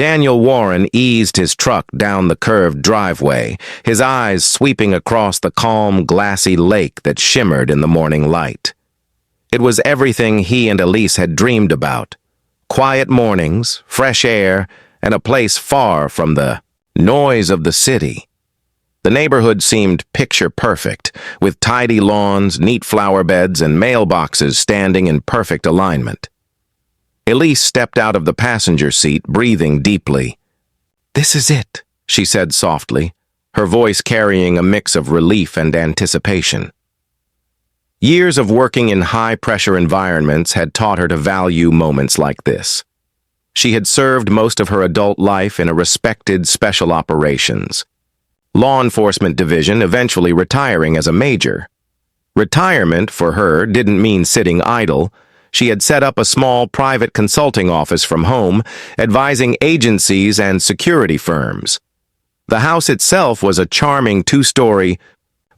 Daniel Warren eased his truck down the curved driveway, his eyes sweeping across the calm, glassy lake that shimmered in the morning light. It was everything he and Elise had dreamed about. Quiet mornings, fresh air, and a place far from the noise of the city. The neighborhood seemed picture-perfect, with tidy lawns, neat flower beds, and mailboxes standing in perfect alignment. Elise stepped out of the passenger seat, breathing deeply. "This is it," she said softly, her voice carrying a mix of relief and anticipation. Years of working in high-pressure environments had taught her to value moments like this. She had served most of her adult life in a respected special operations law enforcement division, eventually retiring as a major. Retirement, for her, didn't mean sitting idle. She had set up a small private consulting office from home, advising agencies and security firms. The house itself was a charming two-story,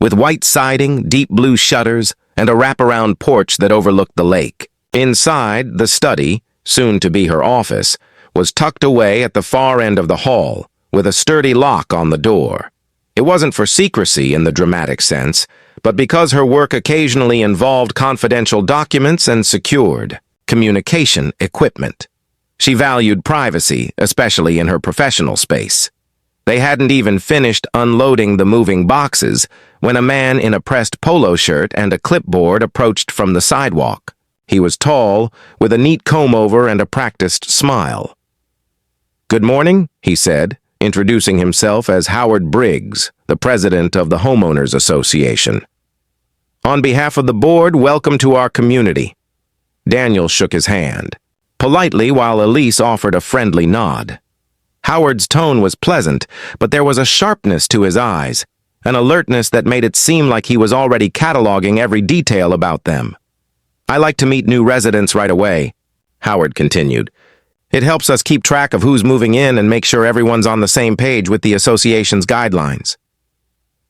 with white siding, deep blue shutters, and a wraparound porch that overlooked the lake. Inside, the study, soon to be her office, was tucked away at the far end of the hall, with a sturdy lock on the door. It wasn't for secrecy in the dramatic sense, but because her work occasionally involved confidential documents and secured communication equipment. She valued privacy, especially in her professional space. They hadn't even finished unloading the moving boxes when a man in a pressed polo shirt and a clipboard approached from the sidewalk. He was tall, with a neat comb-over and a practiced smile. "Good morning," he said, introducing himself as Howard Briggs, the president of the Homeowners Association. "On behalf of the board, welcome to our community." Daniel shook his hand, politely, while Elise offered a friendly nod. Howard's tone was pleasant, but there was a sharpness to his eyes, an alertness that made it seem like he was already cataloging every detail about them. "I like to meet new residents right away," Howard continued. "It helps us keep track of who's moving in and make sure everyone's on the same page with the association's guidelines."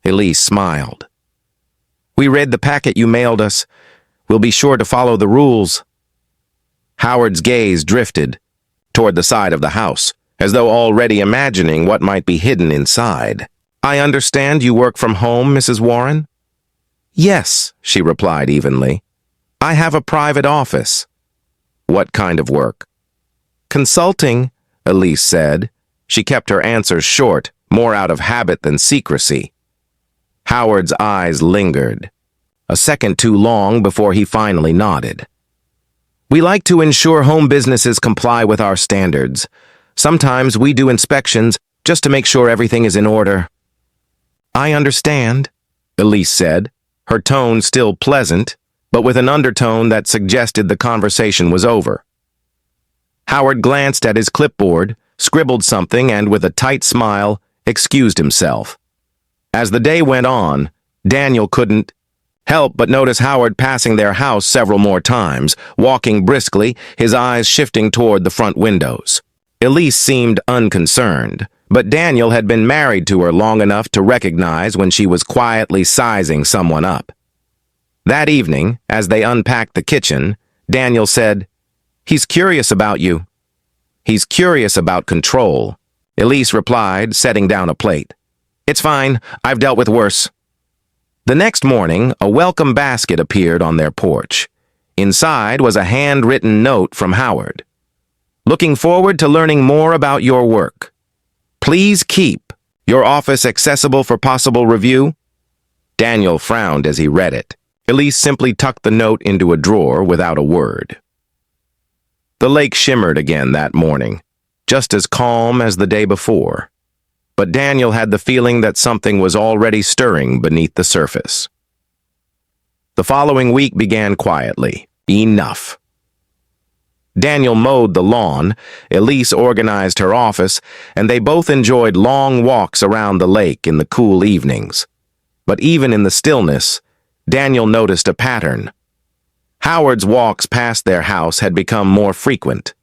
Elise smiled. "We read the packet you mailed us. We'll be sure to follow the rules." Howard's gaze drifted toward the side of the house, as though already imagining what might be hidden inside. "I understand you work from home, Mrs. Warren?" "Yes," she replied evenly. "I have a private office." "What kind of work?" "Consulting," Elise said. She kept her answers short, more out of habit than secrecy. Howard's eyes lingered, a second too long before he finally nodded. "We like to ensure home businesses comply with our standards. Sometimes we do inspections just to make sure everything is in order." "I understand," Elise said, her tone still pleasant, but with an undertone that suggested the conversation was over. Howard glanced at his clipboard, scribbled something, and with a tight smile, excused himself. As the day went on, Daniel couldn't help but notice Howard passing their house several more times, walking briskly, his eyes shifting toward the front windows. Elise seemed unconcerned, but Daniel had been married to her long enough to recognize when she was quietly sizing someone up. That evening, as they unpacked the kitchen, Daniel said, "He's curious about you." "He's curious about control," Elise replied, setting down a plate. "It's fine. I've dealt with worse." The next morning, a welcome basket appeared on their porch. Inside was a handwritten note from Howard. "Looking forward to learning more about your work. Please keep your office accessible for possible review." Daniel frowned as he read it. Elise simply tucked the note into a drawer without a word. The lake shimmered again that morning, just as calm as the day before. But Daniel had the feeling that something was already stirring beneath the surface. The following week began quietly. Enough. Daniel mowed the lawn, Elise organized her office, and they both enjoyed long walks around the lake in the cool evenings. But even in the stillness, Daniel noticed a pattern. Howard's walks past their house had become more frequent.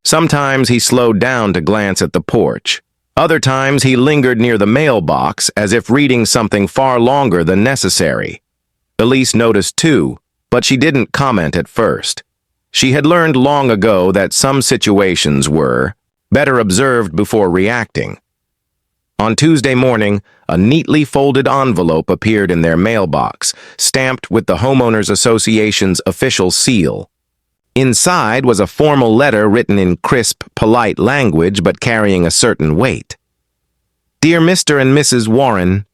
Sometimes he slowed down to glance at the porch. Other times he lingered near the mailbox as if reading something far longer than necessary. Elise noticed too, but she didn't comment at first. She had learned long ago that some situations were Better observed before reacting. On Tuesday morning, a neatly folded envelope appeared in their mailbox, stamped with the Homeowners Association's official seal. Inside was a formal letter written in crisp, polite language but carrying a certain weight. Dear Mr. and Mrs. Warren,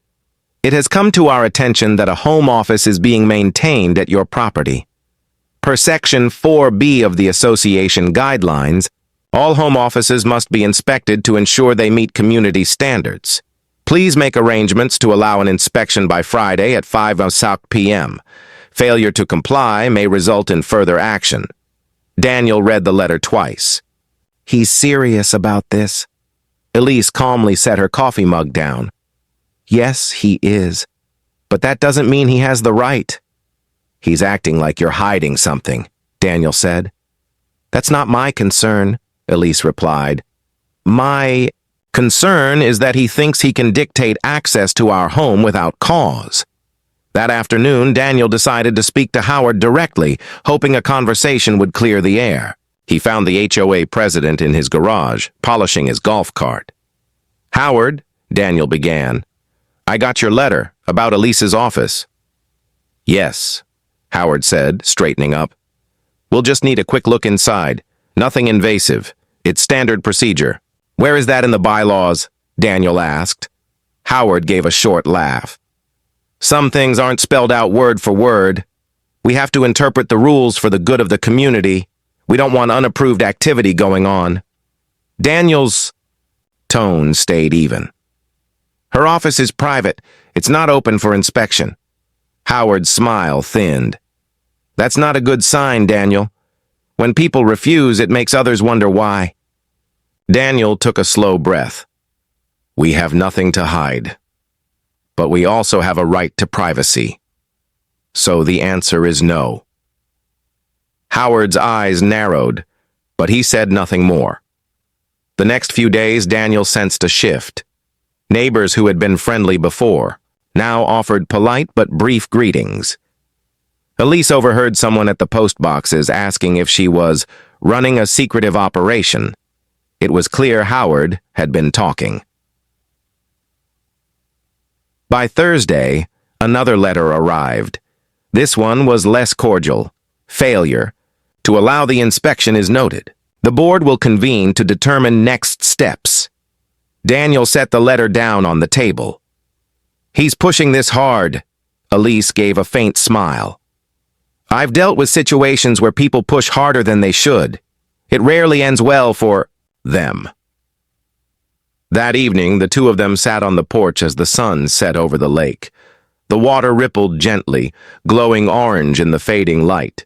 it has come to our attention that a home office is being maintained at your property. Per Section 4B of the Association Guidelines, all home offices must be inspected to ensure they meet community standards. Please make arrangements to allow an inspection by Friday at 5 p.m. Failure to comply may result in further action. Daniel read the letter twice. He's serious about this. Elise calmly set her coffee mug down. Yes, he is. But that doesn't mean he has the right. He's acting like you're hiding something, Daniel said. That's not my concern, Elise replied. My concern is that he thinks he can dictate access to our home without cause. That afternoon, Daniel decided to speak to Howard directly, hoping a conversation would clear the air. He found the HOA president in his garage, polishing his golf cart. Howard, Daniel began, I got your letter about Elise's office. Yes, Howard said, straightening up. We'll just need a quick look inside. Nothing invasive. It's standard procedure. Where is that in the bylaws? Daniel asked. Howard gave a short laugh. Some things aren't spelled out word for word. We have to interpret the rules for the good of the community. We don't want unapproved activity going on. Daniel's tone stayed even. Her office is private. It's not open for inspection. Howard's smile thinned. That's not a good sign, Daniel. When people refuse, it makes others wonder why. Daniel took a slow breath. We have nothing to hide. But we also have a right to privacy. So the answer is no. Howard's eyes narrowed, but he said nothing more. The next few days, Daniel sensed a shift. Neighbors who had been friendly before now offered polite but brief greetings. Elise overheard someone at the post boxes asking if she was running a secretive operation. It was clear Howard had been talking. By Thursday, another letter arrived. This one was less cordial. Failure to allow the inspection is noted. The board will convene to determine next steps. Daniel set the letter down on the table. He's pushing this hard. Elise gave a faint smile. I've dealt with situations where people push harder than they should. It rarely ends well for them. That evening, the two of them sat on the porch as the sun set over the lake. The water rippled gently, glowing orange in the fading light.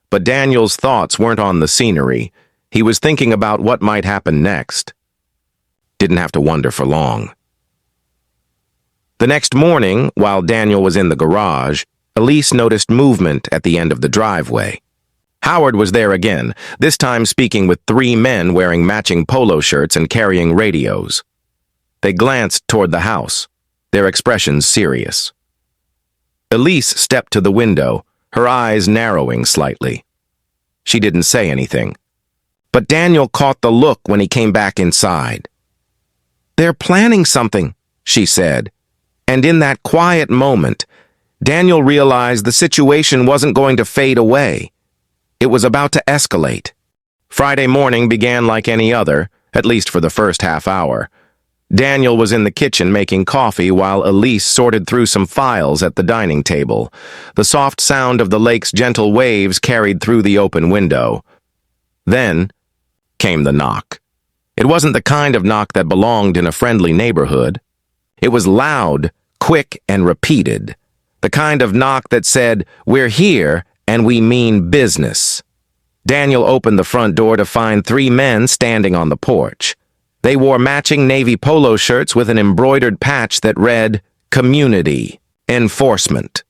But Daniel's thoughts weren't on the scenery. He was thinking about what might happen next. Didn't have to wonder for long. The next morning, while Daniel was in the garage, Elise noticed movement at the end of the driveway. Howard was there again, this time speaking with three men wearing matching polo shirts and carrying radios. They glanced toward the house, their expressions serious. Elise stepped to the window, her eyes narrowing slightly. She didn't say anything. But Daniel caught the look when he came back inside. They're planning something, she said. And in that quiet moment, Daniel realized the situation wasn't going to fade away. It was about to escalate. Friday morning began like any other, at least for the first half hour. Daniel was in the kitchen making coffee while Elise sorted through some files at the dining table. The soft sound of the lake's gentle waves carried through the open window. Then came the knock. It wasn't the kind of knock that belonged in a friendly neighborhood. It was loud, quick, and repeated. The kind of knock that said, "We're here, and we mean business." Daniel opened the front door to find three men standing on the porch. They wore matching navy polo shirts with an embroidered patch that read, "Community Enforcement."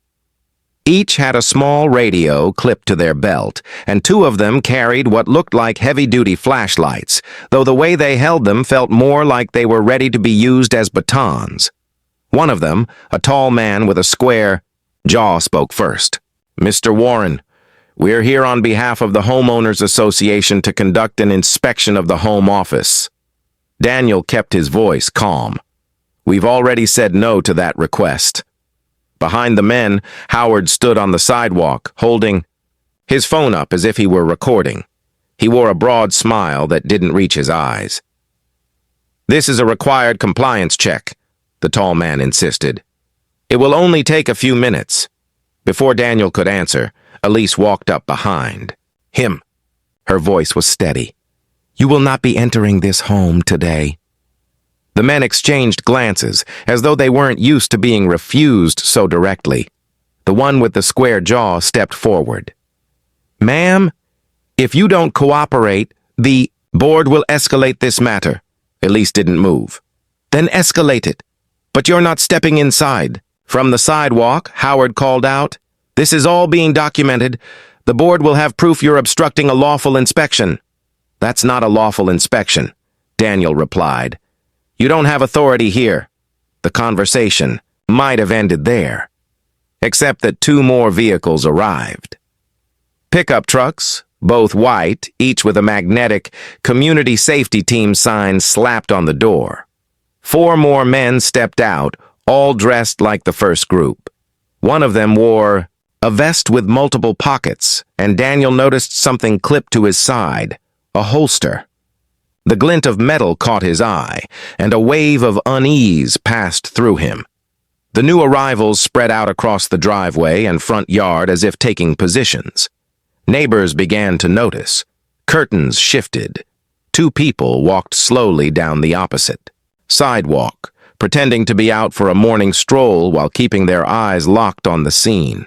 Each had a small radio clipped to their belt, and two of them carried what looked like heavy-duty flashlights, though the way they held them felt more like they were ready to be used as batons. One of them, a tall man with a square jaw, spoke first. "Mr. Warren, we're here on behalf of the Homeowners Association to conduct an inspection of the home office." Daniel kept his voice calm. "We've already said no to that request." Behind the men, Howard stood on the sidewalk, holding his phone up as if he were recording. He wore a broad smile that didn't reach his eyes. "This is a required compliance check," the tall man insisted. "It will only take a few minutes." Before Daniel could answer, Elise walked up behind him. Her voice was steady. "You will not be entering this home today." The men exchanged glances, as though they weren't used to being refused so directly. The one with the square jaw stepped forward. "Ma'am, if you don't cooperate, the board will escalate this matter." Elise didn't move. "Then escalate it. But you're not stepping inside." From the sidewalk, Howard called out, "This is all being documented. The board will have proof you're obstructing a lawful inspection." "That's not a lawful inspection," Daniel replied. "You don't have authority here." The conversation might have ended there, except that two more vehicles arrived. Pickup trucks, both white, each with a magnetic Community Safety Team sign slapped on the door. 4 more men stepped out, all dressed like the first group. One of them wore a vest with multiple pockets, and Daniel noticed something clipped to his side, a holster. The glint of metal caught his eye, and a wave of unease passed through him. The new arrivals spread out across the driveway and front yard as if taking positions. Neighbors began to notice. Curtains shifted. 2 people walked slowly down the opposite sidewalk, pretending to be out for a morning stroll while keeping their eyes locked on the scene.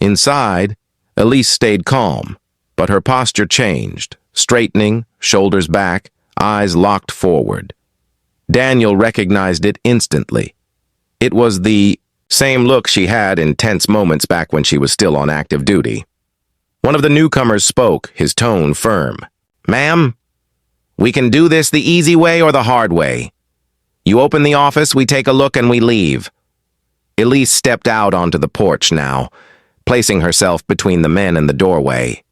Inside, Elise stayed calm, but her posture changed, straightening, shoulders back, eyes locked forward. Daniel recognized it instantly. It was the same look she had in tense moments back when she was still on active duty. One of the newcomers spoke, his tone firm. "Ma'am, we can do this the easy way or the hard way. You open the office, we take a look, and we leave." Elise stepped out onto the porch now, placing herself between the men and the doorway.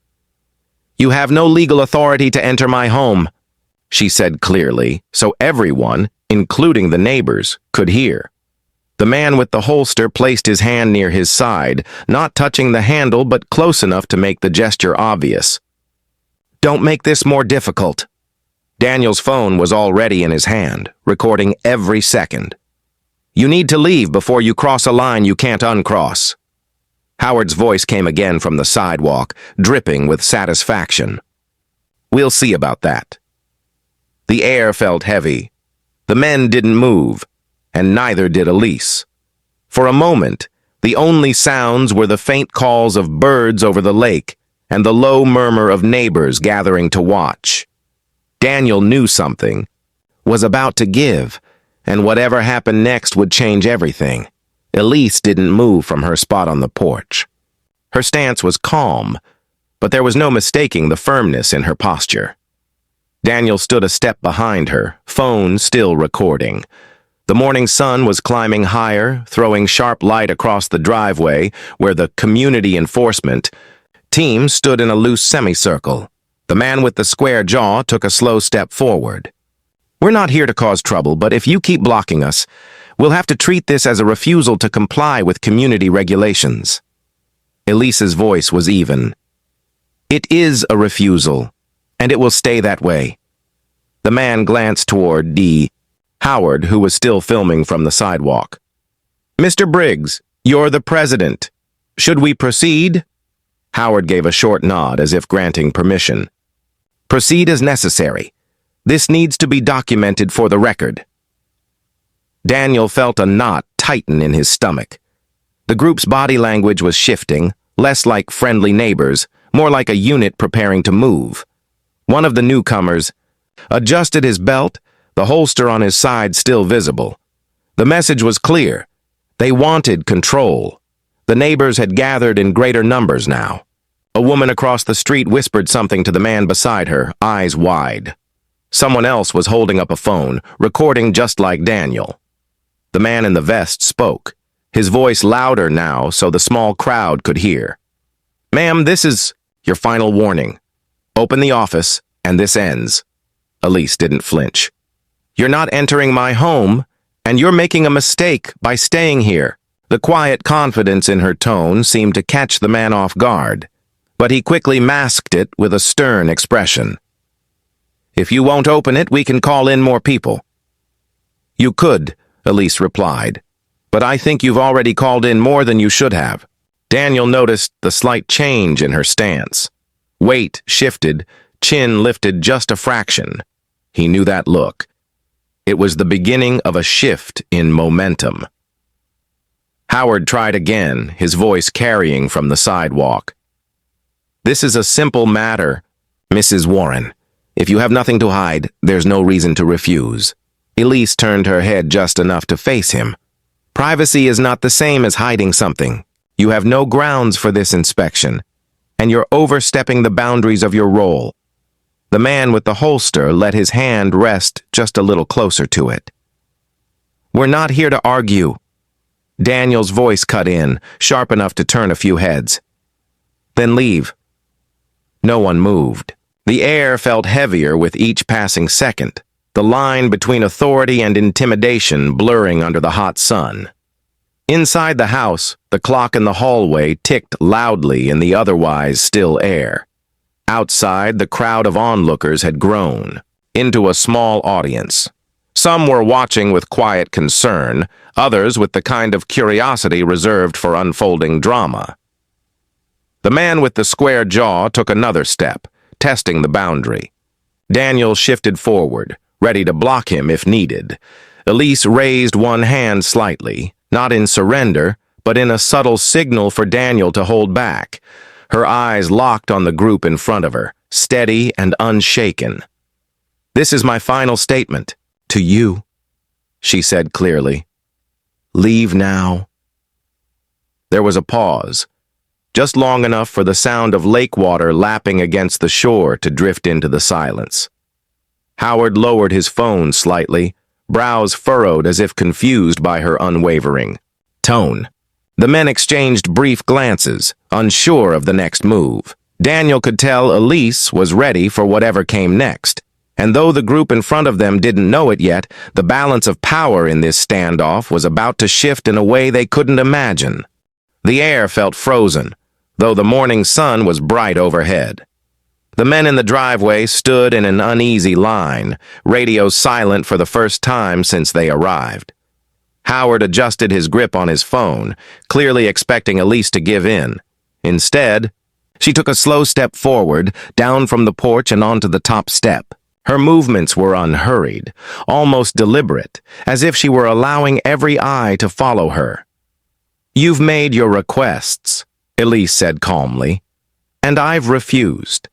"You have no legal authority to enter my home," she said clearly, so everyone, including the neighbors, could hear. The man with the holster placed his hand near his side, not touching the handle but close enough to make the gesture obvious. "Don't make this more difficult." Daniel's phone was already in his hand, recording every second. "You need to leave before you cross a line you can't uncross." Howard's voice came again from the sidewalk, dripping with satisfaction. "We'll see about that." The air felt heavy. The men didn't move, and neither did Elise. For a moment, the only sounds were the faint calls of birds over the lake and the low murmur of neighbors gathering to watch. Daniel knew something was about to give, and whatever happened next would change everything. Elise didn't move from her spot on the porch. Her stance was calm, but there was no mistaking the firmness in her posture. Daniel stood a step behind her, phone still recording. The morning sun was climbing higher, throwing sharp light across the driveway where the community enforcement team stood in a loose semicircle. The man with the square jaw took a slow step forward. "We're not here to cause trouble, but if you keep blocking us, we'll have to treat this as a refusal to comply with community regulations." Elise's voice was even. "It is a refusal, and it will stay that way." The man glanced toward Howard, who was still filming from the sidewalk. "Mr. Briggs, you're the president. Should we proceed?" Howard gave a short nod as if granting permission. "Proceed as necessary. This needs to be documented for the record." Daniel felt a knot tighten in his stomach. The group's body language was shifting, less like friendly neighbors, more like a unit preparing to move. One of the newcomers adjusted his belt, the holster on his side still visible. The message was clear. They wanted control. The neighbors had gathered in greater numbers now. A woman across the street whispered something to the man beside her, eyes wide. Someone else was holding up a phone, recording just like Daniel. The man in the vest spoke, his voice louder now so the small crowd could hear. "Ma'am, this is your final warning. Open the office, and this ends." Elise didn't flinch. You're not entering my home, and you're making a mistake by staying here." The quiet confidence in her tone seemed to catch the man off guard, but he quickly masked it with a stern expression. "If you won't open it, we can call in more people." "You could," Elise replied, "but I think you've already called in more than you should have." Daniel noticed the slight change in her stance. Weight shifted, chin lifted just a fraction. He knew that look. It was the beginning of a shift in momentum. Howard tried again, his voice carrying from the sidewalk. "This is a simple matter, Mrs. Warren. If you have nothing to hide, there's no reason to refuse." Elise turned her head just enough to face him. "Privacy is not the same as hiding something. You have no grounds for this inspection, and you're overstepping the boundaries of your role." The man with the holster let his hand rest just a little closer to it. "We're not here to argue." Daniel's voice cut in, sharp enough to turn a few heads. "Then leave." No one moved. The air felt heavier with each passing second, the line between authority and intimidation blurring under the hot sun. Inside the house, the clock in the hallway ticked loudly in the otherwise still air. Outside, the crowd of onlookers had grown into a small audience. Some were watching with quiet concern, others with the kind of curiosity reserved for unfolding drama. The man with the square jaw took another step, testing the boundary. Daniel shifted forward, ready to block him if needed. Elise raised one hand slightly, not in surrender, but in a subtle signal for Daniel to hold back. Her eyes locked on the group in front of her, steady and unshaken. "This is my final statement. To you," she said clearly. "Leave now." There was a pause, just long enough for the sound of lake water lapping against the shore to drift into the silence. Howard lowered his phone slightly, brows furrowed as if confused by her unwavering tone. The men exchanged brief glances, unsure of the next move. Daniel could tell Elise was ready for whatever came next, and though the group in front of them didn't know it yet, the balance of power in this standoff was about to shift in a way they couldn't imagine. The air felt frozen, though the morning sun was bright overhead. The men in the driveway stood in an uneasy line, radio silent for the first time since they arrived. Howard adjusted his grip on his phone, clearly expecting Elise to give in. Instead, she took a slow step forward, down from the porch and onto the top step. Her movements were unhurried, almost deliberate, as if she were allowing every eye to follow her. "You've made your requests," Elise said calmly, "and I've refused.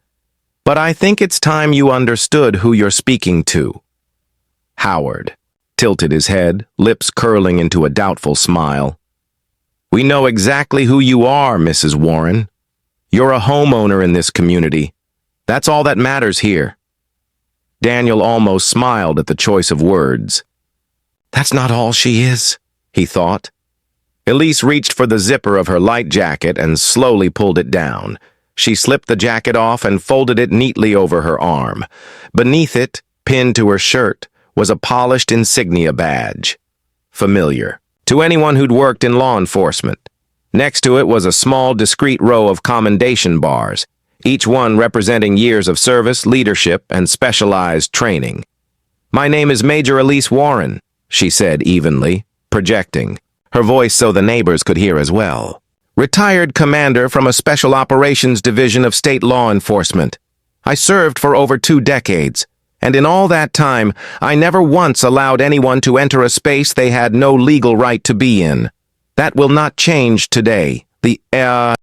But I think it's time you understood who you're speaking to." Howard tilted his head, lips curling into a doubtful smile. "We know exactly who you are, Mrs. Warren. You're a homeowner in this community. That's all that matters here." Daniel almost smiled at the choice of words. "That's not all she is," he thought. Elise reached for the zipper of her light jacket and slowly pulled it down. She slipped the jacket off and folded it neatly over her arm. Beneath it, pinned to her shirt, was a polished insignia badge. Familiar to anyone who'd worked in law enforcement. Next to it was a small, discreet row of commendation bars, each one representing years of service, leadership, and specialized training. "My name is Major Elise Warren," she said evenly, projecting, her voice so the neighbors could hear as well. "Retired commander from a special operations division of state law enforcement. I served for over 2 decades. And in all that time, I never once allowed anyone to enter a space they had no legal right to be in. That will not change today." The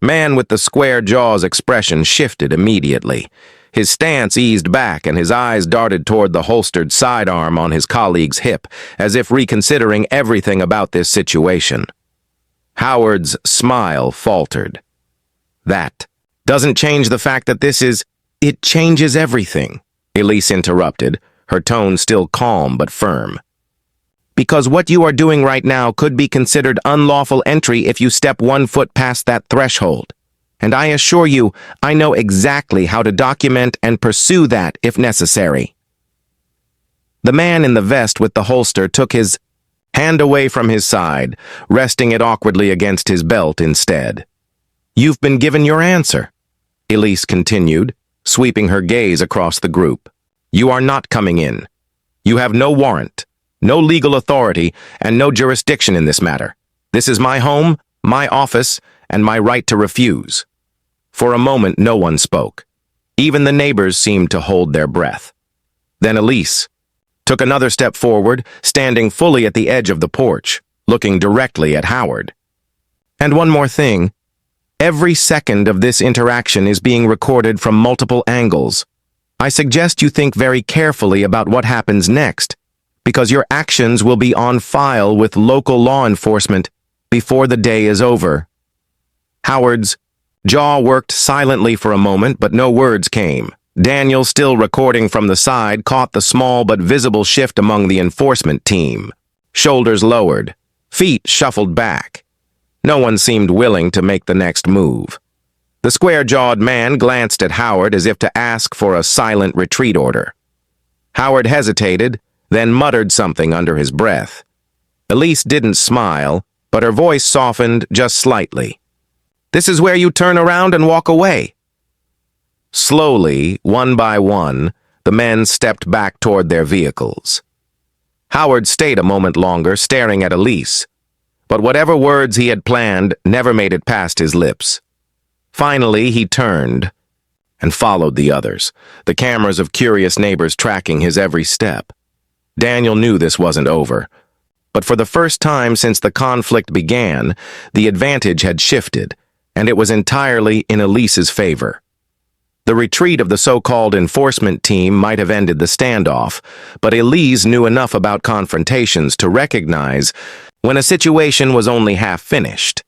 man with the square jaw's expression shifted immediately. His stance eased back and his eyes darted toward the holstered sidearm on his colleague's hip, as if reconsidering everything about this situation. Howard's smile faltered. "That doesn't change the fact that it changes everything," Elise interrupted, her tone still calm but firm. "Because what you are doing right now could be considered unlawful entry if you step 1 foot past that threshold. And I assure you, I know exactly how to document and pursue that if necessary." The man in the vest with the holster took his hand away from his side, resting it awkwardly against his belt instead. "You've been given your answer," Elise continued, sweeping her gaze across the group. "You are not coming in. You have no warrant, no legal authority, and no jurisdiction in this matter. This is my home, my office, and my right to refuse." For a moment, no one spoke. Even the neighbors seemed to hold their breath. Then Elise took another step forward, standing fully at the edge of the porch, looking directly at Howard. "And one more thing. Every second of this interaction is being recorded from multiple angles. I suggest you think very carefully about what happens next, because your actions will be on file with local law enforcement before the day is over." Howard's jaw worked silently for a moment, but no words came. Daniel, still recording from the side, caught the small but visible shift among the enforcement team. Shoulders lowered, feet shuffled back. No one seemed willing to make the next move. The square-jawed man glanced at Howard as if to ask for a silent retreat order. Howard hesitated, then muttered something under his breath. Elise didn't smile, but her voice softened just slightly. "This is where you turn around and walk away." Slowly, one by one, the men stepped back toward their vehicles. Howard stayed a moment longer, staring at Elise, but whatever words he had planned never made it past his lips. Finally, he turned and followed the others, the cameras of curious neighbors tracking his every step. Daniel knew this wasn't over, but for the first time since the conflict began, the advantage had shifted, and it was entirely in Elise's favor. The retreat of the so-called enforcement team might have ended the standoff, but Elise knew enough about confrontations to recognize when a situation was only half finished.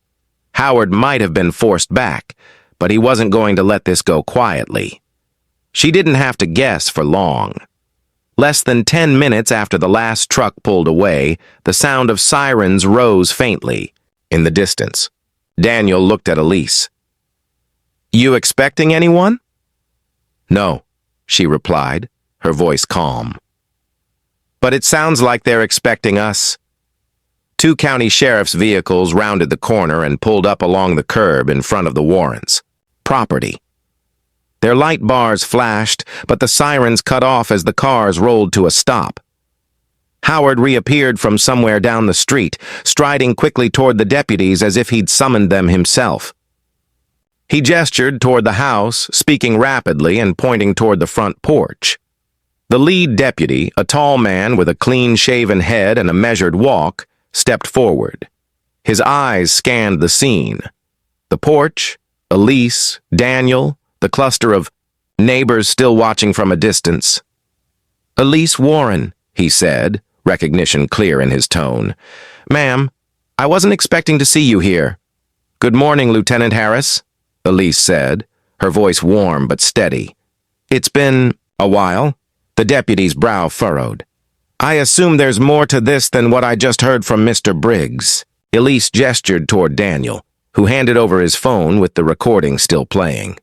Howard might have been forced back, but he wasn't going to let this go quietly. She didn't have to guess for long. Less than 10 minutes after the last truck pulled away, the sound of sirens rose faintly in the distance. Daniel looked at Elise. "You expecting anyone?" "No," she replied, her voice calm. "But it sounds like they're expecting us." Two county sheriff's vehicles rounded the corner and pulled up along the curb in front of the Warrens' property. Their light bars flashed, but the sirens cut off as the cars rolled to a stop. Howard reappeared from somewhere down the street, striding quickly toward the deputies as if he'd summoned them himself. He gestured toward the house, speaking rapidly and pointing toward the front porch. The lead deputy, a tall man with a clean-shaven head and a measured walk, stepped forward. His eyes scanned the scene. The porch, Elise, Daniel, the cluster of neighbors still watching from a distance. "Elise Warren," he said, recognition clear in his tone. "Ma'am, I wasn't expecting to see you here." "Good morning, Lieutenant Harris," Elise said, her voice warm but steady. "It's been a while." The deputy's brow furrowed. "I assume there's more to this than what I just heard from Mr. Briggs." Elise gestured toward Daniel, who handed over his phone with the recording still playing.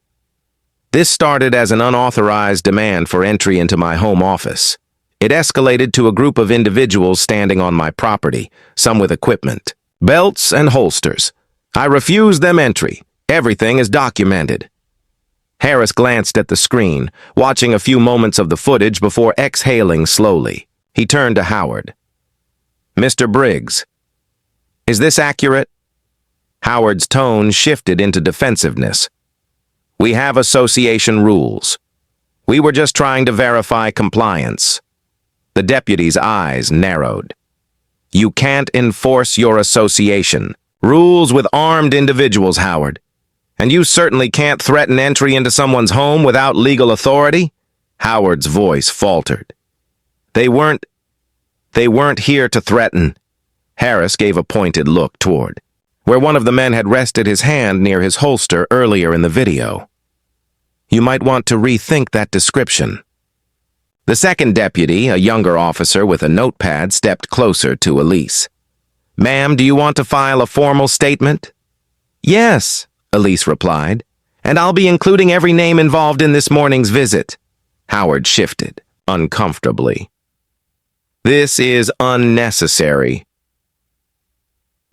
"This started as an unauthorized demand for entry into my home office. It escalated to a group of individuals standing on my property, some with equipment, belts and holsters. I refused them entry. Everything is documented." Harris glanced at the screen, watching a few moments of the footage before exhaling slowly. He turned to Howard. "Mr. Briggs, is this accurate?" Howard's tone shifted into defensiveness. "We have association rules. We were just trying to verify compliance." The deputy's eyes narrowed. "You can't enforce your association rules with armed individuals, Howard. And you certainly can't threaten entry into someone's home without legal authority." Howard's voice faltered. They weren't here to threaten." Harris gave a pointed look toward where one of the men had rested his hand near his holster earlier in the video. "You might want to rethink that description." The second deputy, a younger officer with a notepad, stepped closer to Elise. "Ma'am, do you want to file a formal statement?" "Yes," Elise replied, "and I'll be including every name involved in this morning's visit." Howard shifted, uncomfortably. This is unnecessary.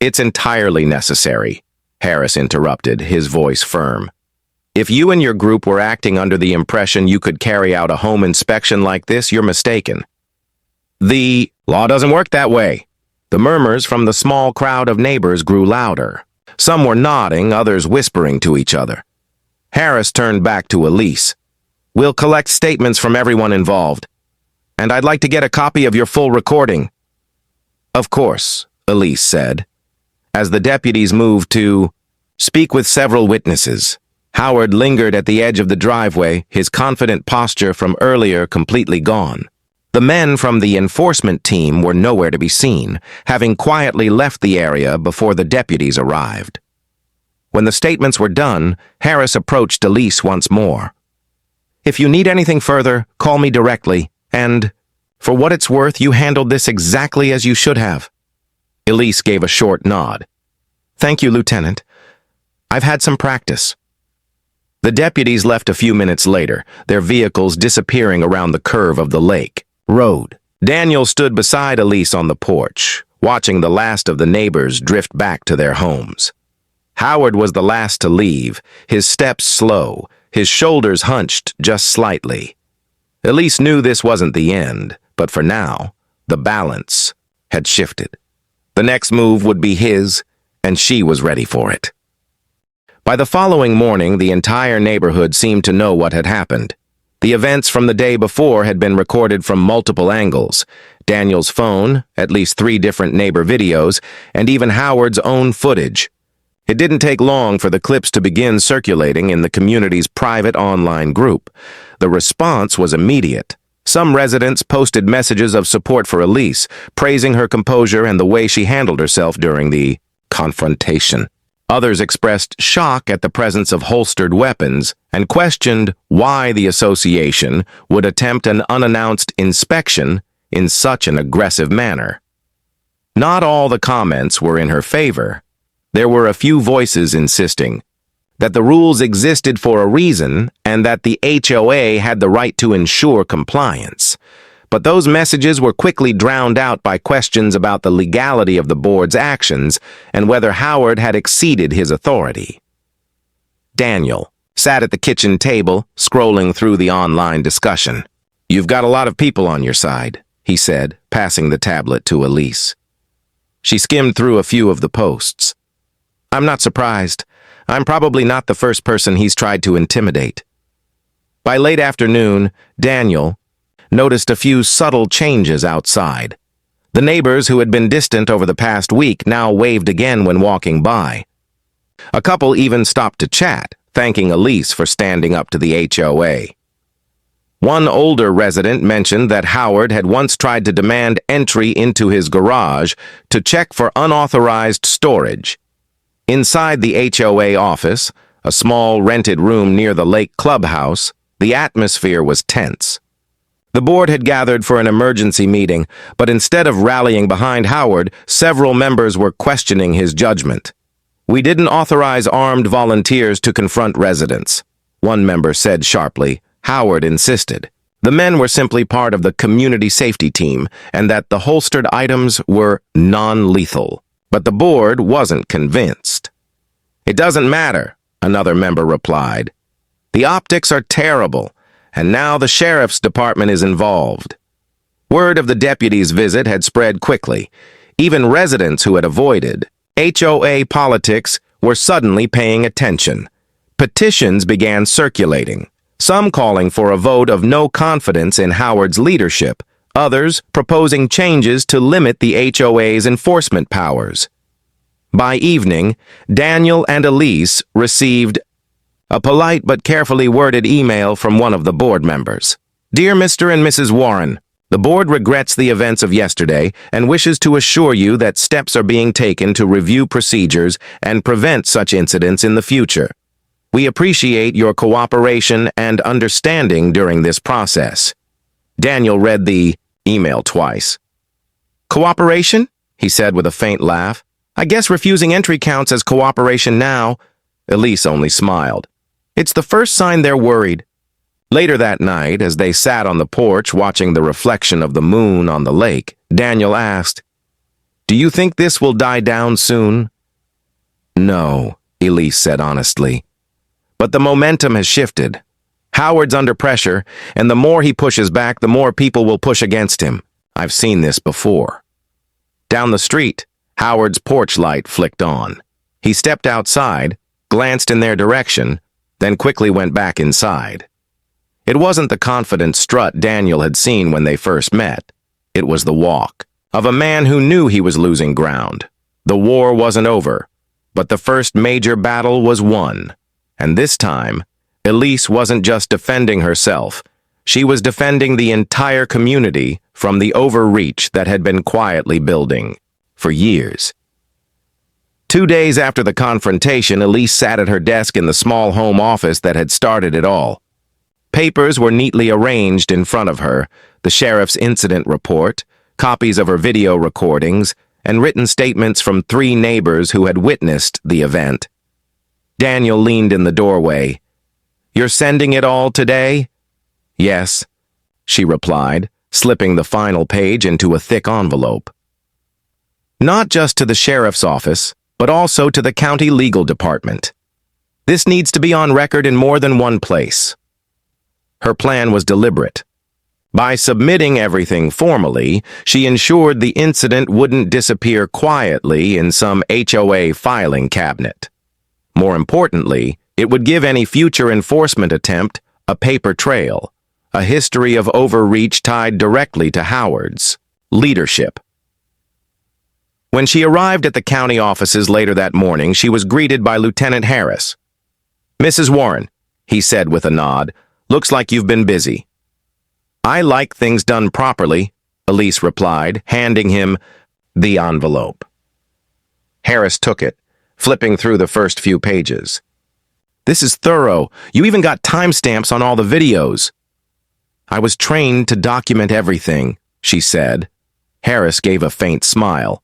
It's entirely necessary, Harris interrupted, his voice firm. If you and your group were acting under the impression you could carry out a home inspection like this, you're mistaken. The law doesn't work that way. The murmurs from the small crowd of neighbors grew louder. Some were nodding, others whispering to each other. Harris turned back to Elise. We'll collect statements from everyone involved. And I'd like to get a copy of your full recording. Of course, Elise said. As the deputies moved to speak with several witnesses, Howard lingered at the edge of the driveway, his confident posture from earlier completely gone. The men from the enforcement team were nowhere to be seen, having quietly left the area before the deputies arrived. When the statements were done, Harris approached Elise once more. If you need anything further, call me directly, and, for what it's worth, you handled this exactly as you should have. Elise gave a short nod. Thank you, Lieutenant. I've had some practice. The deputies left a few minutes later, their vehicles disappearing around the curve of the lake road. Daniel stood beside Elise on the porch, watching the last of the neighbors drift back to their homes. Howard was the last to leave, his steps slow, his shoulders hunched just slightly. Elise knew this wasn't the end, but for now, the balance had shifted. The next move would be his, and she was ready for it. By the following morning, the entire neighborhood seemed to know what had happened. The events from the day before had been recorded from multiple angles. Daniel's phone, at least 3 different neighbor videos, and even Howard's own footage. It didn't take long for the clips to begin circulating in the community's private online group. The response was immediate. Some residents posted messages of support for Elise, praising her composure and the way she handled herself during the confrontation. Others expressed shock at the presence of holstered weapons and questioned why the association would attempt an unannounced inspection in such an aggressive manner. Not all the comments were in her favor. There were a few voices insisting that the rules existed for a reason and that the HOA had the right to ensure compliance. But those messages were quickly drowned out by questions about the legality of the board's actions and whether Howard had exceeded his authority. Daniel sat at the kitchen table, scrolling through the online discussion. You've got a lot of people on your side, he said, passing the tablet to Elise. She skimmed through a few of the posts. I'm not surprised. I'm probably not the first person he's tried to intimidate. By late afternoon, Daniel noticed a few subtle changes outside. The neighbors who had been distant over the past week now waved again when walking by. A couple even stopped to chat, thanking Elise for standing up to the HOA. One older resident mentioned that Howard had once tried to demand entry into his garage to check for unauthorized storage. Inside the HOA office, a small rented room near the lake clubhouse, the atmosphere was tense. The board had gathered for an emergency meeting, but instead of rallying behind Howard, several members were questioning his judgment. We didn't authorize armed volunteers to confront residents, one member said sharply. Howard insisted. The men were simply part of the community safety team and that the holstered items were non-lethal. But the board wasn't convinced. It doesn't matter, another member replied. The optics are terrible, and now the sheriff's department is involved. Word of the deputy's visit had spread quickly. Even residents who had avoided HOA politics were suddenly paying attention. Petitions began circulating, some calling for a vote of no confidence in Howard's leadership, others proposing changes to limit the HOA's enforcement powers. By evening, Daniel and Elise received a polite but carefully worded email from one of the board members. Dear Mr. and Mrs. Warren, the board regrets the events of yesterday and wishes to assure you that steps are being taken to review procedures and prevent such incidents in the future. We appreciate your cooperation and understanding during this process. Daniel read the email twice. Cooperation? He said with a faint laugh. I guess refusing entry counts as cooperation now. Elise only smiled. It's the first sign they're worried. Later that night, as they sat on the porch watching the reflection of the moon on the lake, Daniel asked, "Do you think this will die down soon?" "No," Elise said honestly. "But the momentum has shifted. Howard's under pressure, and the more he pushes back, the more people will push against him. I've seen this before." Down the street, Howard's porch light flicked on. He stepped outside, glanced in their direction, then quickly went back inside. It wasn't the confident strut Daniel had seen when they first met. It was the walk of a man who knew he was losing ground. The war wasn't over, but the first major battle was won. And this time, Elise wasn't just defending herself. She was defending the entire community from the overreach that had been quietly building for years. 2 days after the confrontation, Elise sat at her desk in the small home office that had started it all. Papers were neatly arranged in front of her, the sheriff's incident report, copies of her video recordings, and written statements from 3 neighbors who had witnessed the event. Daniel leaned in the doorway. "You're sending it all today?" "Yes," she replied, slipping the final page into a thick envelope. "Not just to the sheriff's office, but also to the county legal department. This needs to be on record in more than one place." Her plan was deliberate. By submitting everything formally, she ensured the incident wouldn't disappear quietly in some HOA filing cabinet. More importantly, it would give any future enforcement attempt a paper trail, a history of overreach tied directly to Howard's leadership. When she arrived at the county offices later that morning, she was greeted by Lieutenant Harris. "Mrs. Warren," he said with a nod, "looks like you've been busy." "I like things done properly," Elise replied, handing him the envelope. Harris took it, flipping through the first few pages. "This is thorough. You even got timestamps on all the videos." "I was trained to document everything," she said. Harris gave a faint smile.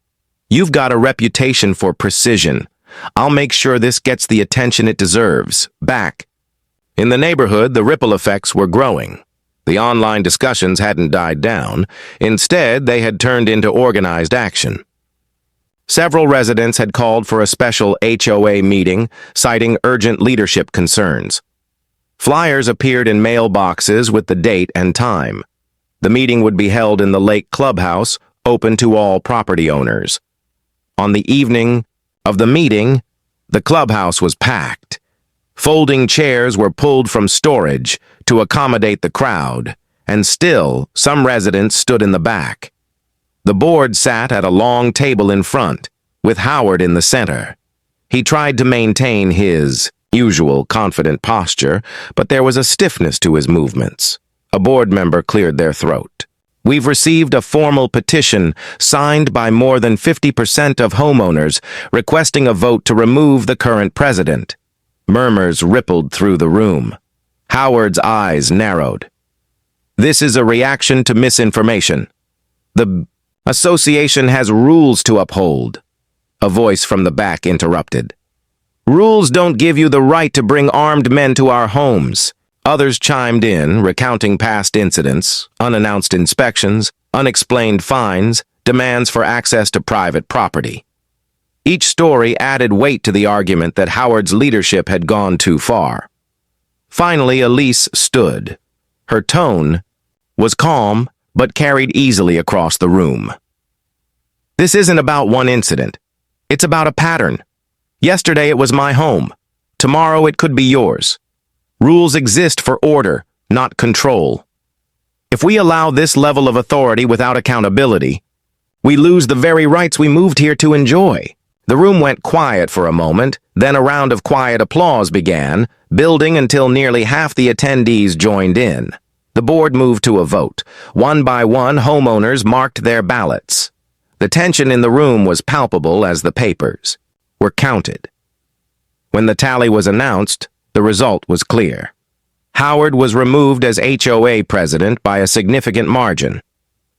"You've got a reputation for precision. I'll make sure this gets the attention it deserves. Back." In the neighborhood, the ripple effects were growing. The online discussions hadn't died down. Instead, they had turned into organized action. Several residents had called for a special HOA meeting, citing urgent leadership concerns. Flyers appeared in mailboxes with the date and time. The meeting would be held in the lake clubhouse, open to all property owners. On the evening of the meeting, the clubhouse was packed. Folding chairs were pulled from storage to accommodate the crowd, and still, some residents stood in the back. The board sat at a long table in front, with Howard in the center. He tried to maintain his usual confident posture, but there was a stiffness to his movements. A board member cleared their throat. "We've received a formal petition signed by more than 50% of homeowners requesting a vote to remove the current president." Murmurs rippled through the room. Howard's eyes narrowed. "This is a reaction to misinformation. The association has rules to uphold." A voice from the back interrupted. "Rules don't give you the right to bring armed men to our homes." Others chimed in, recounting past incidents, unannounced inspections, unexplained fines, demands for access to private property. Each story added weight to the argument that Howard's leadership had gone too far. Finally, Elise stood. Her tone was calm, but carried easily across the room. "This isn't about one incident. It's about a pattern. Yesterday it was my home. Tomorrow it could be yours. Rules exist for order, not control. If we allow this level of authority without accountability, we lose the very rights we moved here to enjoy." The room went quiet for a moment, then a round of quiet applause began, building until nearly half the attendees joined in. The board moved to a vote. One by one, homeowners marked their ballots. The tension in the room was palpable as the papers were counted. When the tally was announced, the result was clear. Howard was removed as HOA president by a significant margin.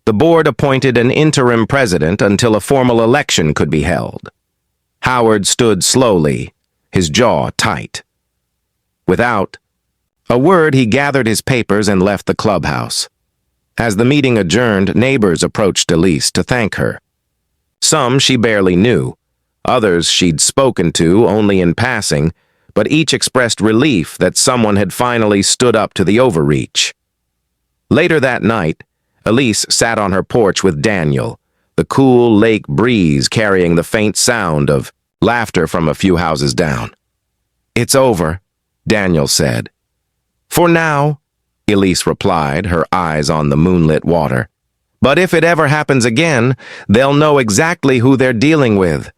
The board appointed an interim president until a formal election could be held. Howard stood slowly, his jaw tight. Without A word, he gathered his papers and left the clubhouse. As the meeting adjourned, neighbors approached Elise to thank her. Some she barely knew, others she'd spoken to only in passing, but each expressed relief that someone had finally stood up to the overreach. Later that night, Elise sat on her porch with Daniel, the cool lake breeze carrying the faint sound of laughter from a few houses down. "It's over," Daniel said. "For now," Elise replied, her eyes on the moonlit water. "But if it ever happens again, they'll know exactly who they're dealing with."